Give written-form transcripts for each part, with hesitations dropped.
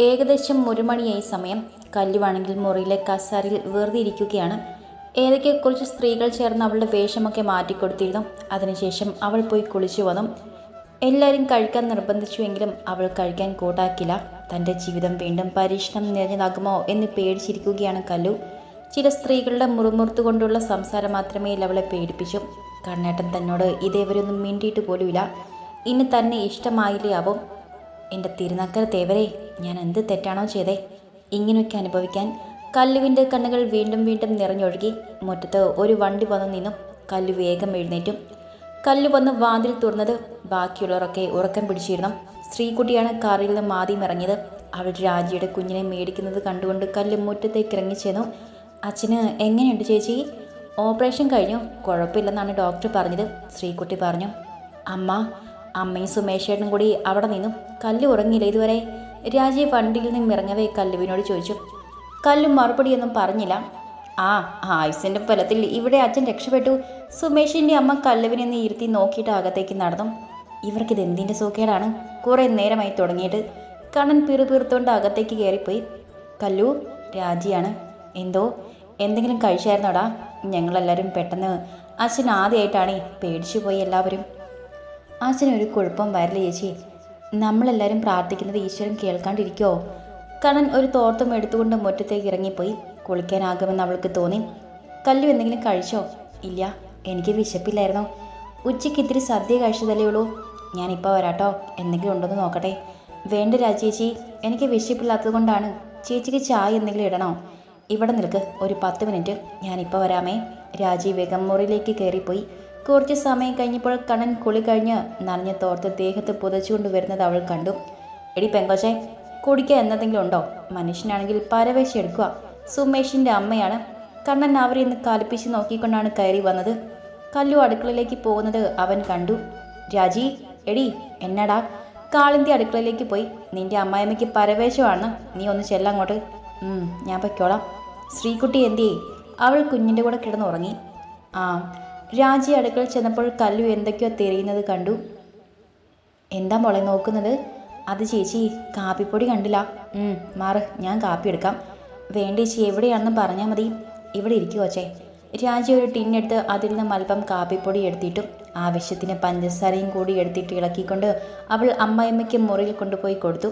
ഏകദേശം 1 മണിയായി സമയം. കല്ലുവാണെങ്കിൽ മുറിയിലെ കസാരയിൽ വെറുതെ ഇരിക്കുകയാണ്. ഏതൊക്കെ കുറച്ച് സ്ത്രീകൾ ചേർന്ന് അവളുടെ വേഷമൊക്കെ മാറ്റിക്കൊടുത്തിരുന്നു. അതിനുശേഷം അവൾ പോയി കുളിച്ചു വന്നു. എല്ലാവരും കഴിക്കാൻ നിർബന്ധിച്ചുവെങ്കിലും അവൾ കഴിക്കാൻ കൂട്ടാക്കില്ല. തൻ്റെ ജീവിതം വീണ്ടും പരീക്ഷണം നിറഞ്ഞതാകുമോ എന്ന് പേടിച്ചിരിക്കുകയാണ് കല്ലു. ചില സ്ത്രീകളുടെ മുറുമുറുത്തുകൊണ്ടുള്ള സംസാരം മാത്രമേ അവളെ പേടിപ്പിച്ചു. കണ്ണേട്ടൻ തന്നോട് ഇതേവരെയൊന്നും മിണ്ടിയിട്ട് പോലുമില്ല. ഇനി തന്നെ ഇഷ്ടമായില്ലേ ആവും. എൻ്റെ തിരുനക്കര തേവരെ, ഞാൻ എന്ത് തെറ്റാണോ ചെയ്തേ ഇങ്ങനെയൊക്കെ അനുഭവിക്കാൻ? കല്ലുവിൻ്റെ കണ്ണുകൾ വീണ്ടും വീണ്ടും നിറഞ്ഞൊഴുകി. മുറ്റത്ത് ഒരു വണ്ടി വന്നു നിന്നും. കല്ലു വേഗം എഴുന്നേറ്റു. കല്ലു വന്ന് വാതിൽ തുറന്നത്. ബാക്കിയുള്ളവരൊക്കെ ഉറക്കം പിടിച്ചിരുന്നു. ശ്രീകുട്ടിയാണ് കാറിൽ നിന്ന് ആദ്യം ഇറങ്ങിയത്. അവൾ രാജിയുടെ കുഞ്ഞിനെ മേടിക്കുന്നത് കണ്ടുകൊണ്ട് കല്ല് മുറ്റത്തേക്ക് ഇറങ്ങിച്ചെന്നു. അച്ഛന് എങ്ങനെയുണ്ട് ചേച്ചി? ഓപ്പറേഷൻ കഴിഞ്ഞു, കുഴപ്പമില്ലെന്നാണ് ഡോക്ടർ പറഞ്ഞത്, ശ്രീകുട്ടി പറഞ്ഞു. അമ്മയും സുമേഷേട്ടനും കൂടി അവിടെ നിന്നു. കല്ല് ഉറങ്ങിയില്ല ഇതുവരെ? രാജി വണ്ടിയിൽ നിന്നും ഇറങ്ങവേ കല്ലുവിനോട് ചോദിച്ചു. കല്ലും മറുപടിയൊന്നും പറഞ്ഞില്ല. ആയുസിൻ്റെ ഫലത്തിൽ ഇവിടെ അച്ഛൻ രക്ഷപ്പെട്ടു. സുമേഷിൻ്റെ അമ്മ കല്ലുവിനെ ഒന്ന് ഇരുത്തി നോക്കിയിട്ട് അകത്തേക്ക് നടന്നു. ഇവർക്കിത് എന്തിൻ്റെ സൂക്കേടാണ്? കുറേ നേരമായി തുടങ്ങിയിട്ട്. കണ്ണൻ പിറുപിറുത്തോണ്ട് അകത്തേക്ക് കയറിപ്പോയി. കല്ലു, രാജിയാണ്. എന്തെങ്കിലും കഴിച്ചായിരുന്നോടാ? ഞങ്ങളെല്ലാവരും പെട്ടെന്ന് അച്ഛൻ ആദ്യമായിട്ടാണേ പേടിച്ചു പോയി എല്ലാവരും. അച്ഛനൊരു കുഴപ്പം വരില്ല ചേച്ചി. നമ്മളെല്ലാവരും പ്രാർത്ഥിക്കുന്നത് ഈശ്വരൻ കേൾക്കാണ്ടിരിക്കുമോ? കണ്ണൻ ഒരു തോർത്തും എടുത്തുകൊണ്ട് മുറ്റത്തേക്ക് ഇറങ്ങിപ്പോയി. കുളിക്കാനാകുമെന്ന് അവൾക്ക് തോന്നി. കല്ലു എന്തെങ്കിലും കഴിച്ചോ? ഇല്ല, എനിക്ക് വിശപ്പില്ലായിരുന്നു. ഉച്ചയ്ക്ക് ഇത്തിരി സദ്യ കഴിച്ചതല്ലേ ഉള്ളൂ. ഞാനിപ്പോൾ വരാട്ടോ, എന്തെങ്കിലും ഉണ്ടോയെന്ന് നോക്കട്ടെ. വേണ്ട രാജേച്ചി, എനിക്ക് വിശപ്പില്ലാത്തത് കൊണ്ടാണ്. ചേച്ചിക്ക് ചായ എന്തെങ്കിലും ഇടണോ? ഇവിടെ നിൽക്ക്, ഒരു 10 മിനിറ്റ്, ഞാനിപ്പോൾ വരാമേ. രാജി വേഗം മുറിയിലേക്ക് കയറിപ്പോയി. കുറച്ച് സമയം കഴിഞ്ഞപ്പോൾ കണ്ണൻ കുളി കഴിഞ്ഞ് നനഞ്ഞ തോർത്ത് ദേഹത്ത് പുതച്ചുകൊണ്ട് വരുന്നത് അവൾ കണ്ടു. എടി പെങ്കൊച്ചെ, കുടിക്കാൻ എന്തെങ്കിലും ഉണ്ടോ? മനുഷ്യനാണെങ്കിൽ പരവേശം എടുക്കുക. സുമേഷിൻ്റെ അമ്മയാണ്. കണ്ണൻ അവരെ ഇന്ന് കലിപ്പിച്ച് നോക്കിക്കൊണ്ടാണ് കയറി വന്നത്. കല്ലു അടുക്കളയിലേക്ക് പോകുന്നത് അവൻ കണ്ടു. രാജി, എടി എന്നാടാ? കാളിന്തി അടുക്കളയിലേക്ക് പോയി. നിന്റെ അമ്മായിമ്മയ്ക്ക് പരവേശമാണ്, നീ ഒന്ന് ചെല്ലങ്ങോട്ട്. ഞാൻ പൊയ്ക്കോളാം. ശ്രീകുട്ടി എന്തിയേ? അവൾ കുഞ്ഞിൻ്റെ കൂടെ കിടന്നുറങ്ങി. രാജി അടുക്കളയിൽ ചെന്നപ്പോൾ കല്ലു എന്തൊക്കെയോ തിരയുന്നത് കണ്ടു. എന്താ മോളെ നോക്കുന്നത്? അത് ചേച്ചി, കാപ്പിപ്പൊടി കണ്ടില്ല. മാറ്, ഞാൻ കാപ്പി എടുക്കാം. വേണ്ടേച്ചി, എവിടെയാണെന്ന് പറഞ്ഞാൽ മതി. ഇവിടെ ഇരിക്കുവോച്ചേ. രാജി ഒരു ടിന്നെടുത്ത് അതിൽ നിന്നും അല്പം കാപ്പിപ്പൊടി എടുത്തിട്ടും ആവശ്യത്തിന് പഞ്ചസാരയും കൂടി എടുത്തിട്ട് ഇളക്കിക്കൊണ്ട് അവൾ അമ്മായിമ്മയ്ക്ക് മുറിയിൽ കൊണ്ടുപോയി കൊടുത്തു.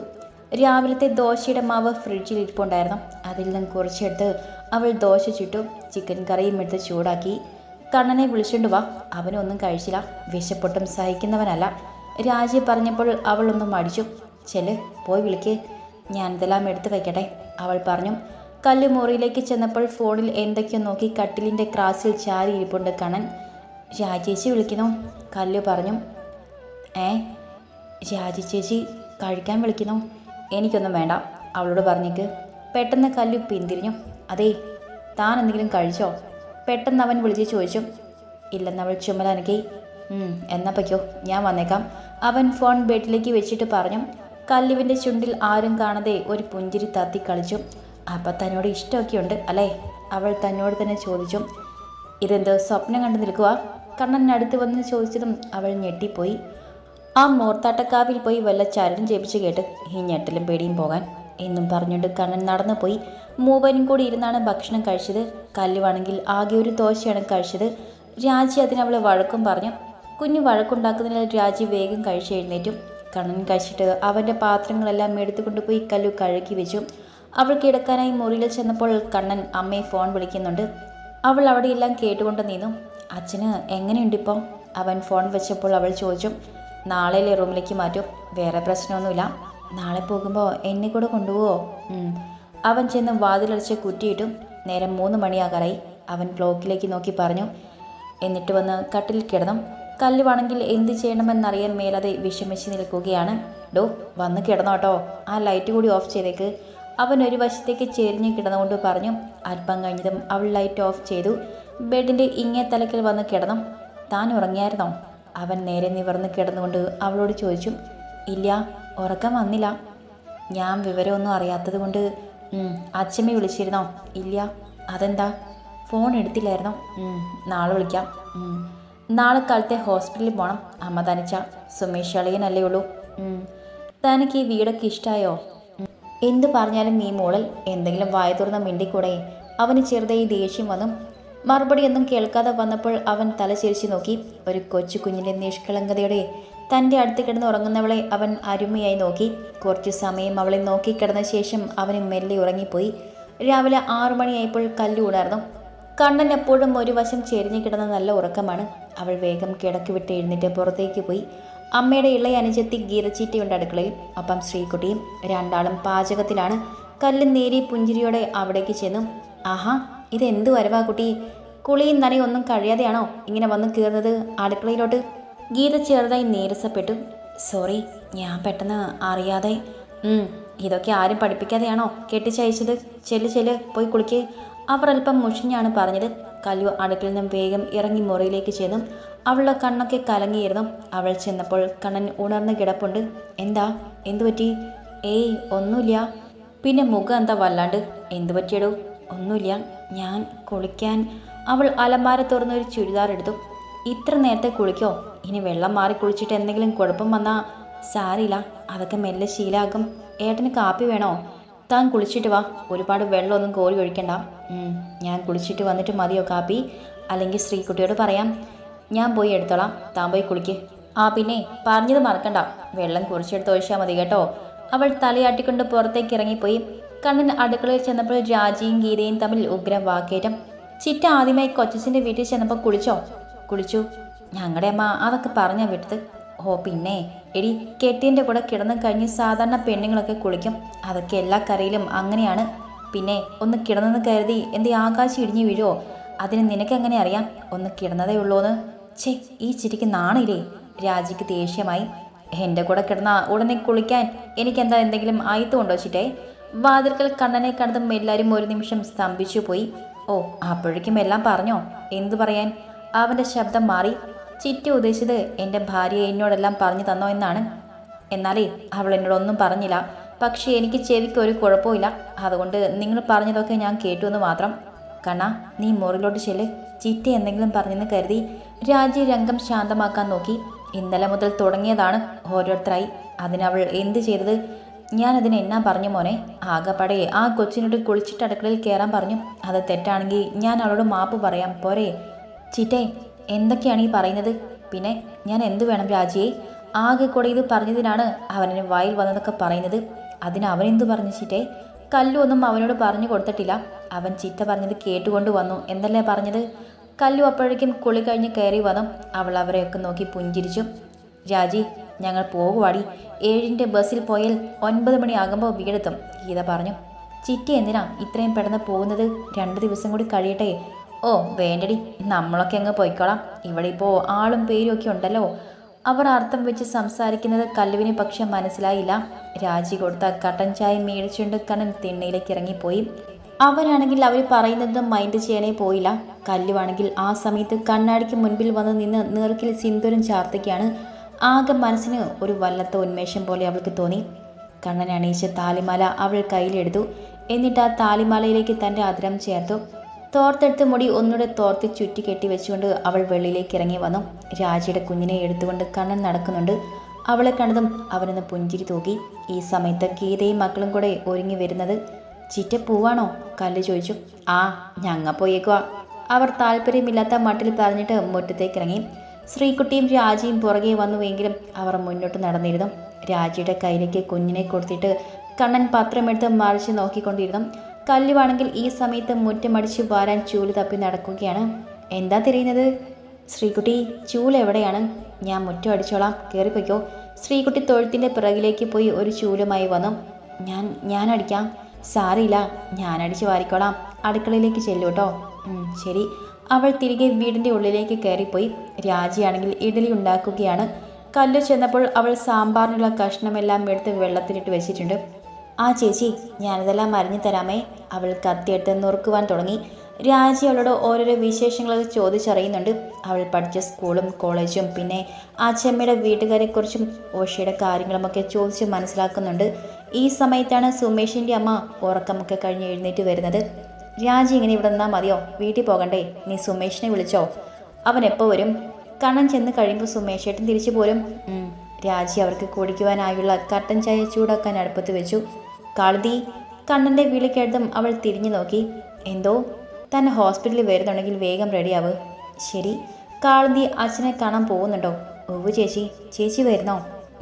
രാവിലത്തെ ദോശയുടെ മാവ് ഫ്രിഡ്ജിൽ ഇരിപ്പുണ്ടായിരുന്നു. അതിൽ നിന്നും കുറച്ചെടുത്ത് അവൾ ദോശ ചുട്ടു. ചിക്കൻ കറിയും എടുത്ത് ചൂടാക്കി. കണ്ണനെ വിളിച്ചുകൊണ്ട് വാ, അവനൊന്നും കഴിച്ചില്ല, വിശപ്പൊട്ടും സഹിക്കുന്നവനല്ല. രാജി പറഞ്ഞപ്പോൾ അവൾ ഒന്നും മടിച്ചു. ചെല്ല്, പോയി വിളിക്ക്, ഞാനിതെല്ലാം എടുത്ത് വയ്ക്കട്ടെ, അവൾ പറഞ്ഞു. കല്ല് മുറിയിലേക്ക് ചെന്നപ്പോൾ ഫോണിൽ എന്തൊക്കെയോ നോക്കി കട്ടിലിൻ്റെ ക്രാസിൽ ചാരി ഇരിപ്പുണ്ട് കണ്ണൻ. രാജേച്ചി വിളിക്കുന്നു, കല്ലു പറഞ്ഞു. രാജി ചേച്ചി കഴിക്കാൻ വിളിക്കുന്നു. എനിക്കൊന്നും വേണ്ട, അവളോട് പറഞ്ഞേക്ക്. പെട്ടെന്ന് കല്ലു പിന്തിരിഞ്ഞു. അതേ, താൻ എന്തെങ്കിലും കഴിച്ചോ? പെട്ടെന്ന് അവൻ വിളിച്ച് ചോദിച്ചു. ഇല്ലെന്നവൾ ചുമലനക്കി. എന്നാ പൊയ്ക്കോ, ഞാൻ വന്നേക്കാം, അവൻ ഫോൺ ബെഡിലേക്ക് വെച്ചിട്ട് പറഞ്ഞു. കല്ലുവിൻ്റെ ചുണ്ടിൽ ആരും കാണാതെ ഒരു പുഞ്ചിരി തത്തി കളിച്ചു. അപ്പം തന്നോട് ഇഷ്ടമൊക്കെ ഉണ്ട് അല്ലേ? അവൾ തന്നോട് തന്നെ ചോദിച്ചു. ഇതെന്ത് സ്വപ്നം കണ്ടു നിൽക്കുക? കണ്ണനടുത്ത് വന്ന് ചോദിച്ചതും അവൾ ഞെട്ടിപ്പോയി. ആ മോർത്താട്ടക്കാവിൽ പോയി വല്ല ചരടും ജപിച്ച് കേട്ട് ഈ ഞെട്ടലും പേടിയും പോകാൻ എന്നും പറഞ്ഞുകൊണ്ട് കണ്ണൻ നടന്നു പോയി. മൂവരും കൂടി ഇരുന്നാണ് ഭക്ഷണം കഴിച്ചത്. കല്ലുവാണെങ്കിൽ ആകെ ഒരു ദോശയാണ് കഴിച്ചത്. രാജി അതിനവളെ വഴക്കും പറഞ്ഞു. കുഞ്ഞു വഴക്കുണ്ടാക്കുന്നതിനാൽ രാജി വേഗം കഴിച്ച് എഴുന്നേറ്റു. കണ്ണൻ കഴിച്ചിട്ട് അവൻ്റെ പാത്രങ്ങളെല്ലാം എടുത്തുകൊണ്ടുപോയി കല്ലു കഴുകി വെച്ചു. അവൾ കിടക്കാനായി മുറിയിൽ ചെന്നപ്പോൾ കണ്ണൻ അമ്മയെ ഫോൺ വിളിക്കുന്നുണ്ട്. അവൾ അവിടെയെല്ലാം കേട്ടുകൊണ്ട് നിന്നു. അച്ഛന് എങ്ങനെയുണ്ടിപ്പോൾ? അവൻ ഫോൺ വെച്ചപ്പോൾ അവൾ ചോദിച്ചു. നാളെയിലെ റൂമിലേക്ക് മാറ്റും, വേറെ പ്രശ്നമൊന്നുമില്ല. നാളെ പോകുമ്പോൾ എന്നെ കൂടെ കൊണ്ടുപോവോ? അവൻ ചെന്ന് വാതിലടച്ച് കുറ്റിയിട്ടു. നേരം 3 മണിയാകാറായി. അവൻ ക്ലോക്കിലേക്ക് നോക്കി പറഞ്ഞു. എന്നിട്ട് വന്ന് കട്ടിൽ കിടന്നു. കല്ലുവാണെങ്കിൽ എന്ത് ചെയ്യണമെന്നറിയാൻ മേലാതെ വിഷമിച്ച് നിൽക്കുകയാണ്. ഡോ, വന്ന് കിടന്നോട്ടോ, ആ ലൈറ്റ് കൂടി ഓഫ് ചെയ്തേക്ക്, അവൻ ഒരു വശത്തേക്ക് ചെരിഞ്ഞ് കിടന്നുകൊണ്ട് പറഞ്ഞു. അല്പം കഴിഞ്ഞതും അവൾ ലൈറ്റ് ഓഫ് ചെയ്തു. ബെഡിൻ്റെ ഇങ്ങേ തലക്കിൽ വന്ന് കിടന്നു. താൻ ഉറങ്ങിയായിരുന്നോ? അവൻ നേരെ നിവർന്ന് കിടന്നുകൊണ്ട് അവളോട് ചോദിച്ചു. ഇല്ല, ഉറക്കം വന്നില്ല. ഞാൻ വിവരമൊന്നും അറിയാത്തത് കൊണ്ട്. അച്ഛമ്മ വിളിച്ചിരുന്നോ? ഇല്ല. അതെന്താ? ഫോൺ എടുത്തില്ലായിരുന്നോ? നാളെ വിളിക്കാം. നാളെ കാലത്തെ ഹോസ്പിറ്റലിൽ പോകണം. അമ്മ തനിച്ച. സുമേഷ് അളിയനല്ലേ ഉള്ളൂ. തനിക്ക് ഈ വീടൊക്കെ ഇഷ്ടമായോ? എന്തു പറഞ്ഞാലും ഈ മോളൽ എന്തെങ്കിലും വായ തുറന്ന് മിണ്ടിക്കൂടെ? അവന് ചെറുതായി ദേഷ്യം വന്നു. മറുപടിയൊന്നും കേൾക്കാതെ വന്നപ്പോൾ അവൻ തലചെരിച്ചു നോക്കി. ഒരു കൊച്ചു കുഞ്ഞിൻ്റെ നിഷ്കളങ്കതയോടെ തൻ്റെ അടുത്ത് കിടന്ന് ഉറങ്ങുന്നവളെ അവൻ അരുമയായി നോക്കി. കുറച്ചു സമയം അവളെ നോക്കിക്കിടന്ന ശേഷം അവന് മെല്ലെ ഉറങ്ങിപ്പോയി. രാവിലെ 6 മണിയായപ്പോൾ കല്ലു ഉണർന്നു. കണ്ണൻ എപ്പോഴും ഒരു വശം ചെരിഞ്ഞു കിടന്ന നല്ല ഉറക്കമാണ്. അവൾ വേഗം കിടക്ക് വിട്ട് എഴുന്നേറ്റ് പുറത്തേക്ക് പോയി. അമ്മയുടെ ഇളയ അനുജത്തി ഗീതച്ചീറ്റയുണ്ട് അടുക്കളയിൽ. അപ്പം ശ്രീകുട്ടിയും. രണ്ടാളും പാചകത്തിലാണ്. കല്ല് നേരി പുഞ്ചിരിയോടെ അവിടേക്ക് ചെന്നു. ആഹാ, ഇതെന്ത് വരവാ കുട്ടി? കുളിയും നനയും ഒന്നും കഴിയാതെയാണോ ഇങ്ങനെ വന്ന് കയറുന്നത് അടുക്കളയിലോട്ട്? ഗീത ചെറുതായി നീരസപ്പെട്ടു. സോറി, ഞാൻ പെട്ടെന്ന് അറിയാതെ. ഇതൊക്കെ ആരും പഠിപ്പിക്കാതെയാണോ കെട്ടിച്ചയച്ചത്? ചെല്ല് പോയി കുളിക്ക്. അവർ അല്പം മുഷിഞ്ഞാണ് പറഞ്ഞത്. കല്ലു അടുക്കളയിൽ നിന്നും വേഗം ഇറങ്ങി മുറിയിലേക്ക് ചെന്നു. അവളുടെ കണ്ണൊക്കെ കലങ്ങിയിരുന്നു. അവൾ ചെന്നപ്പോൾ കണ്ണൻ ഉണർന്ന് കിടപ്പുണ്ട്. എന്താ, എന്തു പറ്റി? ഏയ് ഒന്നുമില്ല. പിന്നെ മുഖം എന്താ വല്ലാണ്ട്? എന്തു പറ്റിയടോ? ഒന്നുമില്ല, ഞാൻ കുളിക്കാൻ. അവൾ അലമാര തുറന്നൊരു ചുരിദാർ എടുത്തു. ഇത്ര നേരത്തെ കുളിക്കോ? ഇനി വെള്ളം മാറി കുളിച്ചിട്ട് എന്തെങ്കിലും കുഴപ്പം വന്നാൽ സാരില്ല, അതൊക്കെ മെല്ലെ ശീലാകും. ഏട്ടന് കാപ്പി വേണോ? താൻ കുളിച്ചിട്ട് വാ, ഒരുപാട് വെള്ളമൊന്നും കോരി ഒഴിക്കണ്ട. ഞാൻ കുളിച്ചിട്ട് വന്നിട്ട് മതിയോ കാപ്പി? അല്ലെങ്കിൽ ശ്രീകുട്ടിയോട് പറയാം, ഞാൻ പോയി എടുത്തോളാം, താൻ പോയി കുളിക്ക്. പിന്നെ പറഞ്ഞത് മറക്കണ്ട, വെള്ളം കുറിച്ചെടുത്ത് ഒഴിച്ചാൽ മതി കേട്ടോ. അവൾ തലയാട്ടിക്കൊണ്ട് പുറത്തേക്ക് ഇറങ്ങിപ്പോയി. കണ്ണൻ അടുക്കളയിൽ ചെന്നപ്പോൾ രാജിയും ഗീതയും തമ്മിൽ ഉഗ്രം വാക്കേറ്റം. ചിറ്റ ആദ്യമായി കൊച്ചച്ഛൻ്റെ വീട്ടിൽ ചെന്നപ്പോൾ കുളിച്ചു. ഞങ്ങളുടെ അമ്മ അതൊക്കെ പറഞ്ഞാൽ വിട്ടത്. പിന്നെ എടി, കെട്ടിയൻ്റെ കൂടെ കിടന്നു കഴിഞ്ഞ് സാധാരണ പെണ്ണുങ്ങളൊക്കെ കുളിക്കും. അതൊക്കെ എല്ലാ കരയിലും അങ്ങനെയാണ്. പിന്നെ ഒന്ന് കിടന്നെന്ന് കരുതി എൻ്റെ ആകാശം ഇടിഞ്ഞു വീഴുമോ? അതിന് നിനക്കെങ്ങനെ അറിയാം ഒന്ന് കിടന്നതേ ഉള്ളൂന്ന്? ഈ ചിരിക്ക് നാണില്ലേ? രാജിക്ക് ദേഷ്യമായി. എൻ്റെ കൂടെ കിടന്ന ഉടനെ കുളിക്കാൻ എനിക്കെന്താ എന്തെങ്കിലും ആയത്തുണ്ടോ ചിറ്റേ? വാതിൽക്കൽ കണ്ണനെ കണ്ടതും എല്ലാവരും ഒരു നിമിഷം സ്തംഭിച്ചു പോയി. അപ്പോഴേക്കും എല്ലാം പറഞ്ഞോ? എന്തു പറയാൻ? അവൻ്റെ ശബ്ദം മാറി. ചിറ്റ ഉദ്ദേശിച്ചത് എൻ്റെ ഭാര്യ എന്നോടെല്ലാം പറഞ്ഞു തന്നോ എന്നാണ്. എന്നാലേ അവൾ എന്നോടൊന്നും പറഞ്ഞില്ല. പക്ഷേ എനിക്ക് ചെവിക്ക് ഒരു കുഴപ്പമില്ല. അതുകൊണ്ട് നിങ്ങൾ പറഞ്ഞതൊക്കെ ഞാൻ കേട്ടു എന്ന് മാത്രം. കണ്ണാ, നീ മുറിലോട്ട് ചെല്ല്. ചിറ്റ എന്തെങ്കിലും പറഞ്ഞെന്ന് കരുതി രാജി രംഗം ശാന്തമാക്കാൻ നോക്കി. ഇന്നലെ മുതൽ തുടങ്ങിയതാണ് ഓരോരുത്തരായി. അതിനവൾ എന്ത് ചെയ്തത്? ഞാനതിന് എന്നാ പറഞ്ഞു മോനെ? ആകെപ്പാടെ ആ കൊച്ചിനോട് കുളിച്ചിട്ട് അടുക്കളയിൽ കയറാൻ പറഞ്ഞു. അത് തെറ്റാണെങ്കിൽ ഞാൻ അവളോട് മാപ്പ് പറയാം, പോരെ? ചിറ്റേ, എന്തൊക്കെയാണ് ഈ പറയുന്നത്? പിന്നെ ഞാൻ എന്തു വേണം രാജിയെ? ആകെ കൂടെ ഇത് പറഞ്ഞതിനാണ് അവനെ വായിൽ വന്നതൊക്കെ പറയുന്നത്. അതിന് അവനെന്തു പറഞ്ഞു ചിറ്റേ? കല്ലു ഒന്നും അവനോട് പറഞ്ഞു കൊടുത്തിട്ടില്ല. അവൻ ചിറ്റ പറഞ്ഞത് കേട്ടുകൊണ്ട് വന്നു എന്നല്ലേ പറഞ്ഞത്? കല്ലു അപ്പോഴേക്കും കുളി കഴിഞ്ഞ് കയറി വന്നു. അവൾ അവരെയൊക്കെ നോക്കി പുഞ്ചിരിച്ചു. രാജി, ഞങ്ങൾ പോകുവാടി. 7-ന്റെ ബസ്സിൽ പോയാൽ 9 മണിയാകുമ്പോൾ വീടെത്തും, ഗീത പറഞ്ഞു. ചിറ്റ എന്തിനാ ഇത്രയും പെട്ടെന്ന് പോകുന്നത്? 2 ദിവസം കൂടി കഴിയട്ടെ. വേണ്ടടി, നമ്മളൊക്കെ അങ്ങ് പോയിക്കോളാം. ഇവിടെ ഇപ്പോൾ ആളും പേരും ഒക്കെ ഉണ്ടല്ലോ. അവർ അർത്ഥം വെച്ച് സംസാരിക്കുന്നത് കല്ലുവിന് പക്ഷെ മനസ്സിലായില്ല. രാജി കൊടുത്ത കട്ടൻ ചായ മേടിച്ചുകൊണ്ട് കണ്ണൻ തിണ്ണയിലേക്ക് ഇറങ്ങിപ്പോയി. അവനാണെങ്കിൽ അവർ പറയുന്നതും മൈൻഡ് ചെയ്യാനേ പോയില്ല. കല്ലുവാണെങ്കിൽ ആ സമയത്ത് കണ്ണാടിക്ക് മുൻപിൽ വന്ന് നിന്ന് നീർക്കിൽ സിന്ദൂരം ചാർത്തുകയാണ്. ആകെ മനസ്സിന് ഒരു വല്ലാത്ത ഉന്മേഷം പോലെ അവൾക്ക് തോന്നി. കണ്ണൻ അണിയിച്ച താലിമാല അവൾ കയ്യിലെടുത്തു. എന്നിട്ട് ആ താലിമാലയിലേക്ക് തൻ്റെ അതിരം ചേർത്തു. തോർത്തെടുത്ത് മുടി ഒന്നുകൂടെ തോർത്ത് ചുറ്റി കെട്ടി വെച്ചുകൊണ്ട് അവൾ വെളിയിലേക്ക് ഇറങ്ങി വന്നു. രാജിയുടെ കുഞ്ഞിനെ എടുത്തുകൊണ്ട് കണ്ണൻ നടക്കുന്നുണ്ട്. അവളെ കണ്ടതും അവനൊന്ന് പുഞ്ചിരി തൂക്കി. ഈ സമയത്ത് ഗീതയും മക്കളും കൂടെ ഒരുങ്ങി വരുന്നത്. ചിറ്റ പോവാണോ? കല്ല് ചോദിച്ചു. ഞങ്ങ പോയേക്കുവാ. അവർ താല്പര്യമില്ലാത്ത മട്ടിൽ പറഞ്ഞിട്ട് മുറ്റത്തേക്ക് ഇറങ്ങി. ശ്രീകുട്ടിയും രാജിയും പുറകെ വന്നുവെങ്കിലും അവർ മുന്നോട്ട് നടന്നിരുന്നു. രാജിയുടെ കയ്യിലേക്ക് കുഞ്ഞിനെ കൊടുത്തിട്ട് കണ്ണൻ പത്രമെടുത്ത് മറിച്ച് നോക്കിക്കൊണ്ടിരുന്നു. കല്ലുവാണെങ്കിൽ ഈ സമയത്ത് മുറ്റമടിച്ച് വാരാൻ ചൂല് തപ്പി നടക്കുകയാണ്. എന്താ തിരയുന്നത്? ശ്രീകുട്ടി, ചൂല് എവിടെയാണ്? ഞാൻ മുറ്റം അടിച്ചോളാം, കയറിപ്പോയ്ക്കോ. ശ്രീകുട്ടി തൊഴുത്തിൻ്റെ പിറകിലേക്ക് പോയി ഒരു ചൂലുമായി വന്നു. ഞാൻ അടിക്കാം. സാറിയില്ല, ഞാൻ അടിച്ച് വാരിക്കോളാം. അടുക്കളയിലേക്ക് ചെല്ലൂട്ടോ. ശരി. അവൾ തിരികെ വീടിൻ്റെ ഉള്ളിലേക്ക് കയറിപ്പോയി. രാജിയാണെങ്കിൽ ഇഡലി ഉണ്ടാക്കുകയാണ്. കല്ലു ചെന്നപ്പോൾ അവൾ സാമ്പാറിനുള്ള കഷ്ണമെല്ലാം എടുത്ത് വെള്ളത്തിലിട്ട് വെച്ചിട്ടുണ്ട്. ചേച്ചി, ഞാനിതെല്ലാം അരിഞ്ഞു തരാമേ. അവൾ കത്തിയെടുത്ത് നുറുക്കുവാൻ തുടങ്ങി. രാജി അവളോട് ഓരോരോ വിശേഷങ്ങളൊക്കെ ചോദിച്ചറിയുന്നുണ്ട്. അവൾ പഠിച്ച സ്കൂളും കോളേജും പിന്നെ ആ ചെമ്മയുടെ വീട്ടുകാരെക്കുറിച്ചും ഓഷയുടെ കാര്യങ്ങളുമൊക്കെ ചോദിച്ച് മനസ്സിലാക്കുന്നുണ്ട്. ഈ സമയത്താണ് സുമേഷിൻ്റെ അമ്മ ഉറക്കമൊക്കെ കഴിഞ്ഞ് എഴുന്നേറ്റ് വരുന്നത്. രാജി ഇങ്ങനെ ഇവിടെ നിന്നാൽ മതിയോ? വീട്ടിൽ പോകണ്ടേ? നീ സുമേഷിനെ വിളിച്ചോ? അവൻ എപ്പോൾ വരും? കണ്ണൻ ചെന്ന് കഴിയുമ്പോൾ സുമേഷേട്ടൻ തിരിച്ചു പോരും. രാജി അവർക്ക് കുടിക്കുവാനായുള്ള കട്ടൻ ചായ ചൂടാക്കാൻ അടുപ്പത്ത് വെച്ചു. കാളുതി. കണ്ണൻ്റെ വിളി കേട്ടതും അവൾ തിരിഞ്ഞു നോക്കി. എന്തോ? തന്നെ ഹോസ്പിറ്റലിൽ വരുന്നുണ്ടെങ്കിൽ വേഗം റെഡിയാവ്. ശരി. കാളുതി അച്ഛനെ കാണാൻ പോകുന്നുണ്ടോ? ഓവ് ചേച്ചി. ചേച്ചി വരുന്നോ?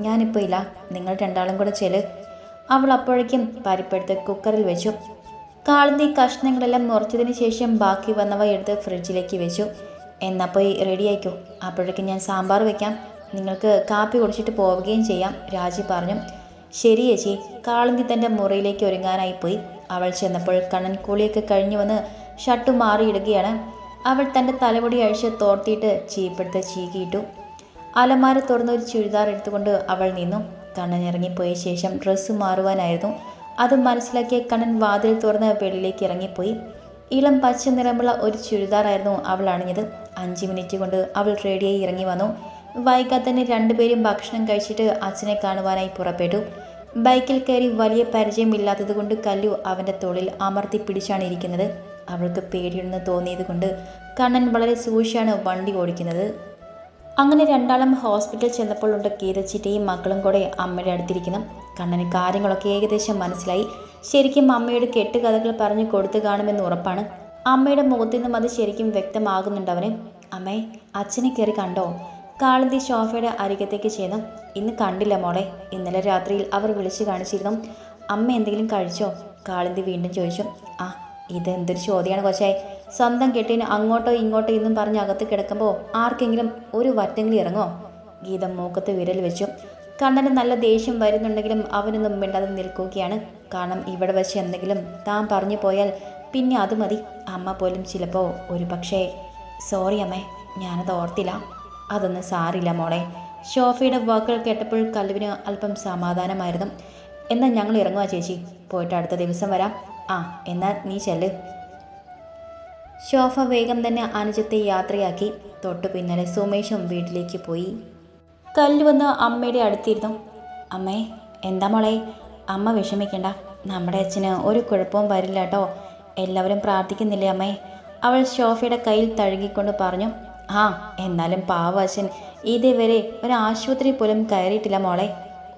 ഞാനിപ്പോൾ ഇല്ല, നിങ്ങൾ രണ്ടാളും കൂടെ ചെല്. അവൾ അപ്പോഴേക്കും പരിപ്പെടുത്ത് കുക്കറിൽ വെച്ചു. കാളുതി കഷ്ണങ്ങളെല്ലാം മുറിച്ചതിന് ശേഷം ബാക്കി വന്നവ എടുത്ത് ഫ്രിഡ്ജിലേക്ക് വെച്ചു. എന്നാൽ പോയി റെഡിയായിക്കോ, അപ്പോഴേക്കും ഞാൻ സാമ്പാർ വെക്കാം. നിങ്ങൾക്ക് കാപ്പി കുടിച്ചിട്ട് പോവുകയും ചെയ്യാം, രാജി പറഞ്ഞു. ശരി ചേച്ചി. കാളുതി തൻ്റെ മുറിയിലേക്ക് ഒരുങ്ങാനായി പോയി. അവൾ ചെന്നപ്പോൾ കണ്ണൻ കുളിയൊക്കെ കഴിഞ്ഞു വന്ന് ഷർട്ട് മാറിയിടുകയാണ്. അവൾ തൻ്റെ തലമുടി അഴിച്ച് തോർത്തിയിട്ട് ചീപ്പെടുത്ത് ചീകിയിട്ടു. അലമാര തുറന്ന് ഒരു ചുരിദാർ എടുത്തുകൊണ്ട് അവൾ നിന്നു. കണ്ണൻ ഇറങ്ങിപ്പോയ ശേഷം ഡ്രസ്സ് മാറുവാനായിരുന്നു. അത് മനസ്സിലാക്കിയ കണ്ണൻ വാതിൽ തുറന്ന് വെളിയിലേക്ക് ഇറങ്ങിപ്പോയി. ഇളം പച്ച നിറമുള്ള ഒരു ചുരിദാറായിരുന്നു അവൾ അണിഞ്ഞത്. 5 മിനിറ്റ് കൊണ്ട് അവൾ റെഡിയായി ഇറങ്ങി വന്നു. വൈകാതെ തന്നെ രണ്ടുപേരും ഭക്ഷണം കഴിച്ചിട്ട് അച്ഛനെ കാണുവാനായി പുറപ്പെട്ടു. ബൈക്കിൽ കയറി വലിയ പരിചയമില്ലാത്തത് കൊണ്ട് കല്ലു അവൻ്റെ തോളിൽ അമർത്തി പിടിച്ചാണ് ഇരിക്കുന്നത്. അവൾക്ക് പേടിയുണ്ടെന്ന് തോന്നിയത് കൊണ്ട് കണ്ണൻ വളരെ സൂക്ഷിച്ചാണ് വണ്ടി ഓടിക്കുന്നത്. അങ്ങനെ രണ്ടാളും ഹോസ്പിറ്റലിൽ ചെന്നപ്പോൾ ഉണ്ട് ഗീതച്ചിറ്റയും മക്കളും കൂടെ അമ്മയുടെ അടുത്തിരിക്കുന്നു. കണ്ണന് കാര്യങ്ങളൊക്കെ ഏകദേശം മനസ്സിലായി. ശരിക്കും അമ്മയുടെ കെട്ടുകഥകൾ പറഞ്ഞു കൊടുത്തു കാണുമെന്ന് ഉറപ്പാണ്. അമ്മയുടെ മുഖത്തു നിന്നും അത് ശരിക്കും വ്യക്തമാകുന്നുണ്ട് അവന്. അമ്മേ, അച്ഛനെ കയറി കണ്ടോ? കാളുതി ഷോഫയുടെ അരികത്തേക്ക് ചെന്നു. ഇന്ന് കണ്ടില്ല മോളെ, ഇന്നലെ രാത്രിയിൽ അവർ വിളിച്ചു കാണിച്ചിരുന്നു. അമ്മ എന്തെങ്കിലും കഴിച്ചോ? കാളുതി വീണ്ടും ചോദിച്ചു. ആ, ഇതെന്തൊരു ചോദ്യമാണ് കൊച്ചായി. സ്വന്തം കെട്ടിന് അങ്ങോട്ടോ ഇങ്ങോട്ടോ എന്നും പറഞ്ഞ് അകത്ത് കിടക്കുമ്പോൾ ആർക്കെങ്കിലും ഒരു വറ്റെങ്കിലും ഇറങ്ങോ? ഗീത മൂക്കത്ത് വിരൽ വെച്ചു. കണ്ണന് നല്ല ദേഷ്യം വരുന്നുണ്ടെങ്കിലും അവനൊന്നും മിണ്ടാതെ നിൽക്കുകയാണ്. കാരണം ഇവിടെ വെച്ച് എന്തെങ്കിലും താൻ പറഞ്ഞു പോയാൽ പിന്നെ അത് മതി. അമ്മ പോലും ചിലപ്പോൾ ഒരു പക്ഷേ. സോറി അമ്മേ, ഞാനത് ഓർത്തില്ല. അതൊന്നും സാരില്ല മോളെ. ഷോഫയുടെ വാക്കുകൾ കേട്ടപ്പോൾ കല്ലുവിന് അല്പം സമാധാനമായിരുന്നു. എന്നാൽ ഞങ്ങൾ ഇറങ്ങുക ചേച്ചി, പോയിട്ട് അടുത്ത ദിവസം വരാം. ആ, എന്നാൽ നീ ചെല്ല്. ഷോഫ വേഗം തന്നെ അനുജത്തെ യാത്രയാക്കി. തൊട്ടു പിന്നാലെ സുമേഷും വീട്ടിലേക്ക് പോയി. കല്ലു വന്ന് അമ്മയുടെ അടുത്തിരുന്നു. അമ്മേ, എന്താ മോളെ? അമ്മ വിഷമിക്കണ്ട, നമ്മുടെ അച്ഛന് ഒരു കുഴപ്പവും വരില്ല കേട്ടോ. എല്ലാവരും പ്രാർത്ഥിക്കുന്നില്ലേ അമ്മേ? അവൾ ഷോഫയുടെ കയ്യിൽ തഴുകിക്കൊണ്ട് പറഞ്ഞു. ആ, എന്നാലും പാവ അച്ഛൻ ഇതേവരെ ഒരു ആശുപത്രി പോലും കയറിയിട്ടില്ല മോളെ.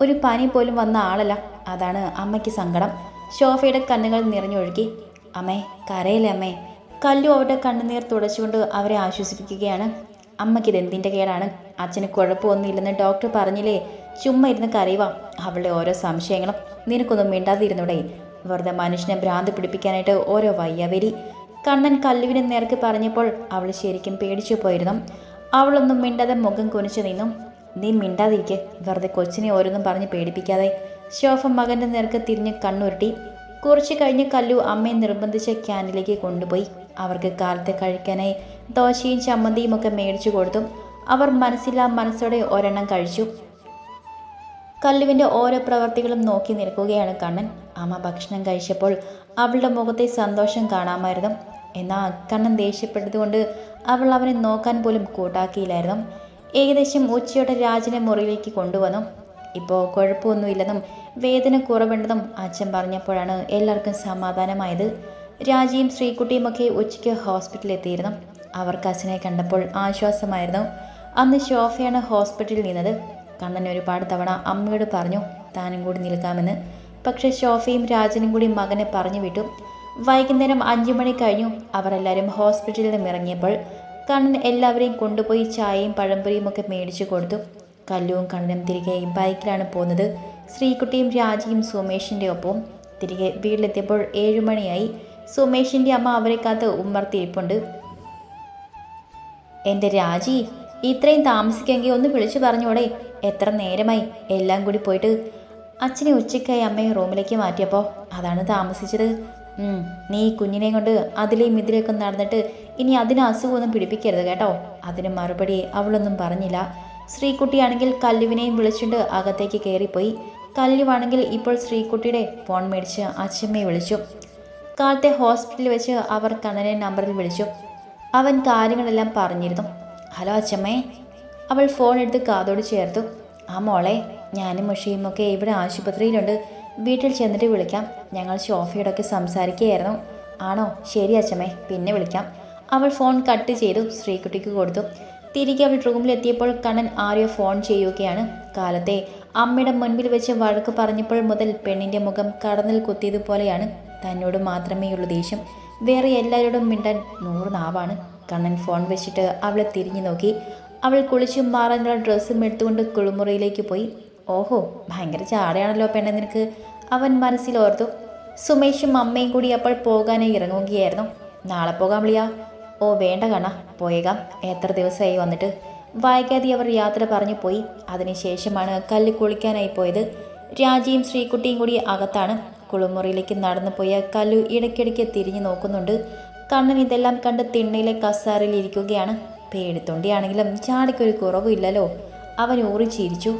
ഒരു പനി പോലും വന്ന ആളല്ല, അതാണ് അമ്മയ്ക്ക് സങ്കടം. ഷോഫയുടെ കണ്ണുകൾ നിറഞ്ഞൊഴുകി. അമ്മേ, കരയില്ലേ അമ്മേ? കല്ലു അവരുടെ കണ്ണുനീർ തുടച്ചുകൊണ്ട് അവരെ ആശ്വസിപ്പിക്കുകയാണ്. അമ്മയ്ക്കിതെന്തിൻ്റെ കേടാണ്? അച്ഛന് കുഴപ്പമൊന്നുമില്ലെന്ന് ഡോക്ടർ പറഞ്ഞില്ലേ? ചുമ്മാ ഇരുന്ന് കരയുവാ. അവളുടെ ഓരോ സംശയങ്ങളും. നിനക്കൊന്നും മിണ്ടാതിരുന്നൂടെ? വെറുതെ മനുഷ്യനെ ഭ്രാന്ത് പിടിപ്പിക്കാനായിട്ട് ഓരോ വയ്യാവരി. കണ്ണൻ കല്ലുവിനെ നേർക്ക് പറഞ്ഞപ്പോൾ അവൾ ശരിക്കും പേടിച്ചു പോയിരുന്നു. അവളൊന്നും മിണ്ടാതെ മുഖം കുനിച്ചു നിന്നു. നീ മിണ്ടാതിരിക്കെ, വെറുതെ കൊച്ചിനെ ഓരോന്നും പറഞ്ഞ് പേടിപ്പിക്കാതെ. ശോഭ മകൻ്റെ നേർക്ക് തിരിഞ്ഞ് കണ്ണുരുട്ടി. കുറച്ച് കഴിഞ്ഞ് കല്ലു അമ്മയെ നിർബന്ധിച്ച് ക്യാൻറ്റീനിലേക്ക് കൊണ്ടുപോയി. അവർക്ക് കാലത്ത് കഴിക്കാനായി ദോശയും ചമ്മന്തിയും ഒക്കെ മേടിച്ചു കൊടുത്തു. അവർ മനസ്സില്ലാ മനസ്സോടെ ഒരെണ്ണം കഴിച്ചു. കല്ലുവിൻ്റെ ഓരോ പ്രവർത്തികളും നോക്കി നിൽക്കുകയാണ് കണ്ണൻ. അമ്മ ഭക്ഷണം കഴിച്ചപ്പോൾ അവളുടെ മുഖത്തെ സന്തോഷം കാണാമായിരുന്നു. എന്നാൽ കണ്ണൻ ദേഷ്യപ്പെട്ടതുകൊണ്ട് അവൾ അവനെ നോക്കാൻ പോലും കൂട്ടാക്കിയില്ലായിരുന്നു. ഏകദേശം ഉച്ചയോടെ രാജനെ മുറിയിലേക്ക് കൊണ്ടുവന്നു. ഇപ്പോൾ കുഴപ്പമൊന്നുമില്ലെന്നും വേദന കുറവുണ്ടെന്നും അച്ഛൻ പറഞ്ഞപ്പോഴാണ് എല്ലാവർക്കും സമാധാനമായത്. രാജിയും ശ്രീകുട്ടിയുമൊക്കെ ഉച്ചയ്ക്ക് ഹോസ്പിറ്റലിൽ എത്തിയിരുന്നു. അവർക്ക് അച്ഛനെ കണ്ടപ്പോൾ ആശ്വാസമായിരുന്നു. അന്ന് ഷോഫയാണ് ഹോസ്പിറ്റലിൽ നിന്നത്. കണ്ണൻ ഒരുപാട് തവണ അമ്മയോട് പറഞ്ഞു താനും കൂടി നിൽക്കാമെന്ന്. പക്ഷേ ഷോഫയും രാജനും കൂടി മകനെ പറഞ്ഞു വിട്ടു. വൈകുന്നേരം 5 മണി കഴിഞ്ഞു. അവരെല്ലാവരും ഹോസ്പിറ്റലിൽ നിന്ന് ഇറങ്ങിയപ്പോൾ കണ്ണൻ എല്ലാവരെയും കൊണ്ടുപോയി ചായയും പഴംപൊരിയും ഒക്കെ മേടിച്ചു കൊടുത്തു. കല്ലുവും കണ്ണനും തിരികെ ബൈക്കിലാണ് പോകുന്നത്. ശ്രീകുട്ടിയും രാജിയും സുമേഷിൻ്റെ ഒപ്പവും. തിരികെ വീട്ടിലെത്തിയപ്പോൾ 7 മണിയായി. സുമേഷിൻ്റെ അമ്മ അവരെ കാത്ത് ഉമ്മർത്തിരിപ്പുണ്ട്. എൻ്റെ രാജി, ഇത്രയും താമസിക്കെങ്കിൽ ഒന്ന് വിളിച്ചു പറഞ്ഞോടെ? എത്ര നേരമായി എല്ലാം കൂടി പോയിട്ട്? അച്ഛനെ ഉച്ചയ്ക്കായി അമ്മയെ റൂമിലേക്ക് മാറ്റിയപ്പോൾ അതാണ് താമസിച്ചത്. നീ കുഞ്ഞിനെയും കൊണ്ട് അതിലേയും ഇതിലേക്കും നടന്നിട്ട് ഇനി അതിന് അസുഖമൊന്നും പിടിപ്പിക്കരുത് കേട്ടോ. അതിന് മറുപടി അവളൊന്നും പറഞ്ഞില്ല. ശ്രീകുട്ടിയാണെങ്കിൽ കല്ലുവിനെയും വിളിച്ചുകൊണ്ട് അകത്തേക്ക് കയറിപ്പോയി. കല്ലുവാണെങ്കിൽ ഇപ്പോൾ ശ്രീകുട്ടിയുടെ ഫോൺ മേടിച്ച് അച്ഛമ്മയെ വിളിച്ചു. കാലത്തെ ഹോസ്പിറ്റലിൽ വെച്ച് അവർ കണ്ണനെ നമ്പറിൽ വിളിച്ചു. അവൻ കാര്യങ്ങളെല്ലാം പറഞ്ഞിരുന്നു. ഹലോ അച്ഛമ്മേ. അവൾ ഫോൺ എടുത്ത് കാതോട് ചേർത്തു. ആ മോളെ, ഞാനും മുഷിയുമൊക്കെ ഇവിടെ ആശുപത്രിയിലുണ്ട്. വീട്ടിൽ ചെന്നിട്ട് വിളിക്കാം. ഞങ്ങൾ ഷോഫയോടൊക്കെ സംസാരിക്കുകയായിരുന്നു. ആണോ? ശരി അച്ഛമ്മേ, പിന്നെ വിളിക്കാം. അവൾ ഫോൺ കട്ട് ചെയ്തു ശ്രീകുട്ടിക്ക് കൊടുത്തു. തിരികെ അവൾ റൂമിലെത്തിയപ്പോൾ കണ്ണൻ ആരെയോ ഫോൺ ചെയ്യുകയാണ്. കാലത്തെ അമ്മയുടെ മുൻപിൽ വെച്ച് വഴക്ക് പറഞ്ഞപ്പോൾ മുതൽ പെണ്ണിൻ്റെ മുഖം കടന്നിൽ കുത്തിയതുപോലെയാണ്. തന്നോട് മാത്രമേ ഉള്ളൂ ദേഷ്യം, വേറെ എല്ലാവരോടും മിണ്ടാൻ 100 നാവാണ്. കണ്ണൻ ഫോൺ വെച്ചിട്ട് അവളെ തിരിഞ്ഞു നോക്കി. അവൾ കുളിച്ചും മാറാനുള്ള ഡ്രസ്സും എടുത്തുകൊണ്ട് കുളിമുറിയിലേക്ക് പോയി. ഓഹോ, ഭയങ്കര ചാടയാണല്ലോ പെണ്ണെ നിനക്ക്, അവൻ മനസ്സിൽ ഓർത്തു. സുമേഷും അമ്മയും കൂടി അപ്പോൾ പോകാനായി ഇറങ്ങുകയായിരുന്നു. നാളെ പോകാം വിളിയാ. ഓ വേണ്ട കണ്ണ, പോയേക്കാം, എത്ര ദിവസമായി വന്നിട്ട്. വൈകാതെ അവർ യാത്ര പറഞ്ഞു പോയി. അതിനുശേഷമാണ് കല്ല് കുളിക്കാനായി പോയത്. രാജിയും ശ്രീകുട്ടിയും കൂടി അകത്താണ്. കുളിമുറിയിലേക്ക് നടന്നു പോയ കല്ലു ഇടയ്ക്കിടയ്ക്ക് തിരിഞ്ഞു നോക്കുന്നുണ്ട്. കണ്ണൻ ഇതെല്ലാം കണ്ട് തിണ്ണയിലെ കസാരയിൽ ഇരിക്കുകയാണ്. പേടിത്തൊണ്ടിയാണെങ്കിലും ചാടിക്കൊരു കുറവില്ലല്ലോ. അവൻ ഊറിച്ചിരിച്ചു.